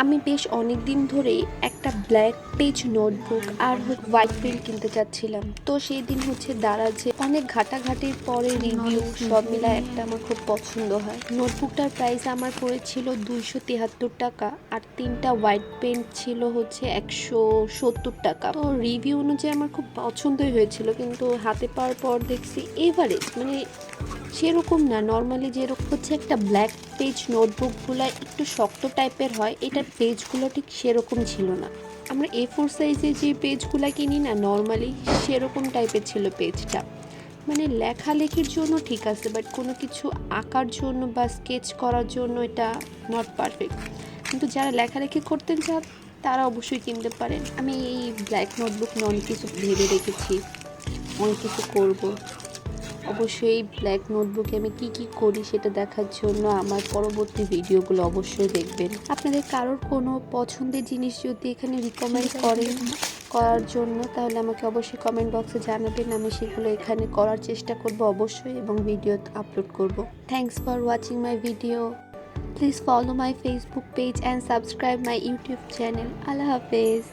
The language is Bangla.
আমি বেশ অনেক দিন ধরেই একটা ব্ল্যাক পেজ নোটবুক আর হোয়াইট পেন কিনতে চাচ্ছিলাম। তো সেই দিন দারাজে অনেক ঘাটাঘাটির পরে রিভিউ সব মিলায় একটা আমার খুব পছন্দ হয়। নোটবুকটার প্রাইস আমার পড়েছিল 273 টাকা, আর 3টা হোয়াইট পেন ছিল 170 টাকা। তো রিভিউ অনুযায়ী আমার খুব পছন্দই হয়েছিল, কিন্তু হাতে পাওয়ার পর দেখছি এভারেজ, মানে সেরকম না। নর্মালি যেরকম একটা ব্ল্যাক পেজ নোটবুকগুলো একটু শক্ত টাইপের হয়, এটার পেজগুলো ঠিক সেরকম ছিল না। আমরা A4 সাইজে যে পেজগুলো কিনি না নর্মালি, সেরকম টাইপের ছিল পেজটা। মানে লেখালেখির জন্য ঠিক আছে, বাট কোনো কিছু আঁকার জন্য বা স্কেচ করার জন্য এটা নট পারফেক্ট। কিন্তু যারা লেখালেখি করতে চান তারা অবশ্যই কিনতে পারেন। আমি এই ব্ল্যাক নোটবুক নিয়ে অনেক কিছু ভেবে রেখেছি, অনেক কিছু করব। অবশ্যই এই ব্ল্যাক নোটবুকে আমি কি করি সেটা দেখার জন্য আমার পরবর্তী ভিডিওগুলো অবশ্যই দেখবেন। আপনাদের কারোর কোনো পছন্দের জিনিস যদি এখানে রিকমেন্ড করার জন্য, তাহলে আমাকে অবশ্যই কমেন্ট বক্সে জানাবেন। আমি সেগুলো এখানে করার চেষ্টা করব অবশ্যই, এবং ভিডিও আপলোড করব। Thanks for watching my video. Please follow my Facebook page and subscribe my YouTube channel. আল্লাহ হাফেজ।